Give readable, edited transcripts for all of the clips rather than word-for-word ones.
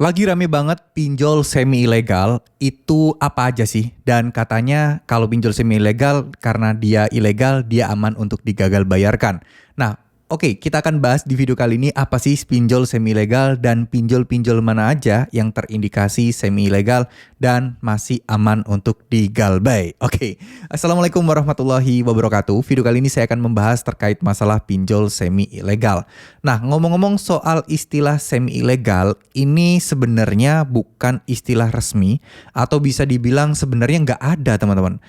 Lagi rame banget pinjol semi ilegal, itu apa aja sih? Dan katanya kalau pinjol semi ilegal karena dia ilegal, dia aman untuk digagal bayarkan. Nah, oke, kita akan bahas di video kali ini apa sih pinjol semi ilegal dan pinjol-pinjol mana aja yang terindikasi semi ilegal dan masih aman untuk digalbay. Oke, Assalamualaikum warahmatullahi wabarakatuh. Video kali ini saya akan membahas terkait masalah pinjol semi ilegal. Nah, ngomong-ngomong soal istilah semi ilegal, ini sebenarnya bukan istilah resmi atau bisa dibilang sebenarnya nggak ada, teman-teman.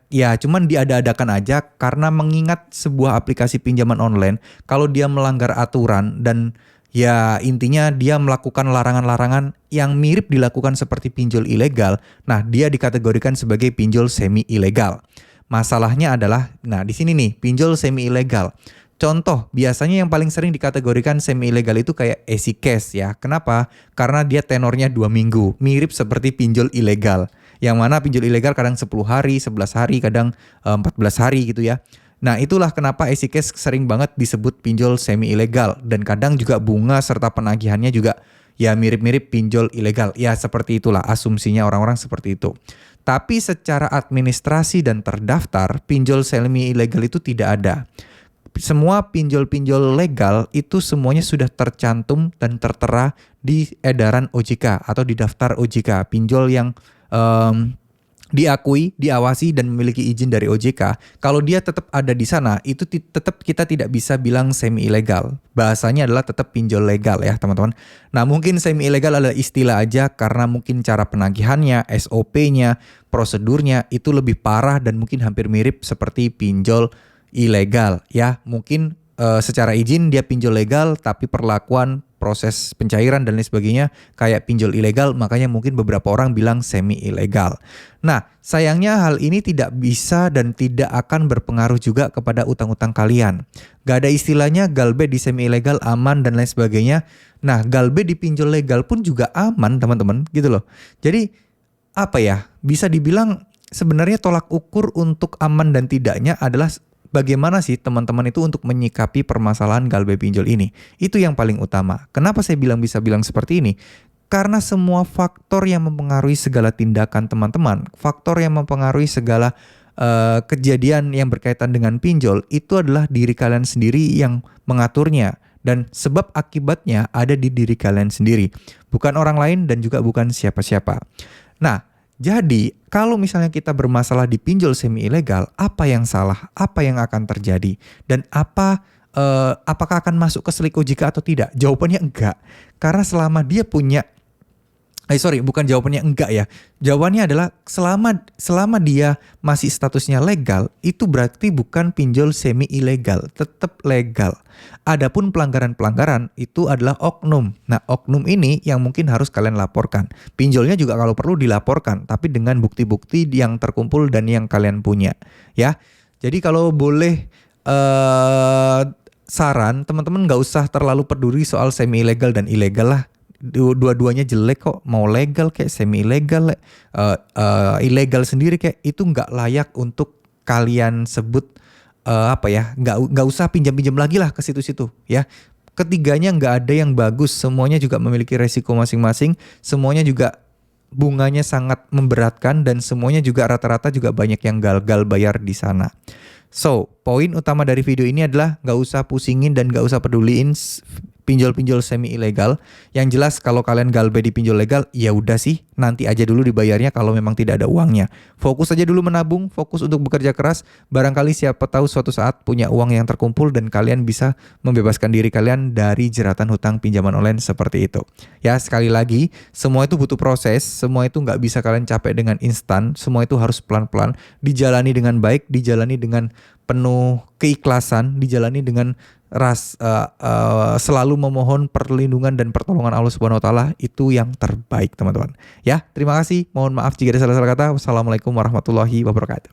Ya, cuman diada-adakan aja karena mengingat sebuah aplikasi pinjaman online, kalau dia melanggar aturan dan ya intinya dia melakukan larangan-larangan yang mirip dilakukan seperti pinjol ilegal, nah dia dikategorikan sebagai pinjol semi ilegal. Masalahnya adalah, nah di sini nih, pinjol semi ilegal. Contoh, biasanya yang paling sering dikategorikan semi ilegal itu kayak easy cash ya. Kenapa? Karena dia tenornya 2 minggu. Mirip seperti pinjol ilegal. Yang mana pinjol ilegal kadang 10 hari, 11 hari, kadang 14 hari gitu ya. Nah, itulah kenapa easy cash sering banget disebut pinjol semi ilegal. Dan kadang juga bunga serta penagihannya juga ya mirip-mirip pinjol ilegal. Ya seperti itulah asumsinya orang-orang seperti itu. Tapi secara administrasi dan terdaftar, pinjol semi ilegal itu tidak ada. Semua pinjol-pinjol legal itu semuanya sudah tercantum dan tertera di edaran OJK atau di daftar OJK. Pinjol yang diakui, diawasi dan memiliki izin dari OJK. Kalau dia tetap ada di sana, itu tetap kita tidak bisa bilang semi ilegal. Bahasanya adalah tetap pinjol legal ya, teman-teman. Nah, mungkin semi ilegal adalah istilah aja karena mungkin cara penagihannya, SOP-nya, prosedurnya itu lebih parah dan mungkin hampir mirip seperti pinjol ilegal ya. Mungkin secara izin dia pinjol legal tapi perlakuan proses pencairan dan lain sebagainya kayak pinjol ilegal, makanya mungkin beberapa orang bilang semi ilegal. Nah, sayangnya hal ini tidak bisa dan tidak akan berpengaruh juga kepada utang-utang kalian. Gak ada istilahnya galbe di semi ilegal aman dan lain sebagainya. Nah, galbe di pinjol legal pun juga aman, teman-teman, gitu loh. Jadi apa ya, bisa dibilang sebenarnya tolak ukur untuk aman dan tidaknya adalah bagaimana sih teman-teman itu untuk menyikapi permasalahan galbay pinjol ini. Itu yang paling utama. Kenapa saya bisa bilang seperti ini? Karena semua faktor yang mempengaruhi segala tindakan teman-teman, faktor yang mempengaruhi segala kejadian yang berkaitan dengan pinjol, itu adalah diri kalian sendiri yang mengaturnya. Dan sebab akibatnya ada di diri kalian sendiri. Bukan orang lain dan juga bukan siapa-siapa. Nah, jadi, kalau misalnya kita bermasalah di pinjol semi ilegal, apa yang salah? Apa yang akan terjadi? Dan apakah akan masuk ke selik OJK atau tidak? Jawabannya enggak. Karena selama dia punya bukan jawabannya enggak ya. Jawabannya adalah selama dia masih statusnya legal, itu berarti bukan pinjol semi ilegal, tetap legal. Adapun pelanggaran-pelanggaran itu adalah oknum. Nah, oknum ini yang mungkin harus kalian laporkan. Pinjolnya juga kalau perlu dilaporkan, tapi dengan bukti-bukti yang terkumpul dan yang kalian punya, ya. Jadi kalau boleh saran, teman-teman nggak usah terlalu peduli soal semi ilegal dan ilegal lah. Dua-duanya jelek kok, mau legal kayak semi ilegal, ilegal sendiri kayak itu nggak layak untuk kalian sebut nggak usah pinjam-pinjam lagi lah ke situ-situ ya. Ketiganya nggak ada yang bagus, semuanya juga memiliki resiko masing-masing, semuanya juga bunganya sangat memberatkan dan semuanya juga rata-rata juga banyak yang gagal bayar di sana. So, poin utama dari video ini adalah nggak usah pusingin dan nggak usah peduliin pinjol-pinjol semi ilegal. Yang jelas kalau kalian galbay di pinjol legal, ya udah sih, nanti aja dulu dibayarnya kalau memang tidak ada uangnya. Fokus aja dulu menabung, fokus untuk bekerja keras. Barangkali siapa tahu suatu saat punya uang yang terkumpul dan kalian bisa membebaskan diri kalian dari jeratan hutang pinjaman online seperti itu. Ya, sekali lagi, semua itu butuh proses, semua itu nggak bisa kalian capai dengan instan, semua itu harus pelan-pelan, dijalani dengan baik, dijalani dengan penuh keikhlasan, dijalani dengan selalu memohon perlindungan dan pertolongan Allah Subhanahu wa taala, itu yang terbaik, teman-teman. Ya, terima kasih. Mohon maaf jika ada salah-salah kata. Wassalamualaikum warahmatullahi wabarakatuh.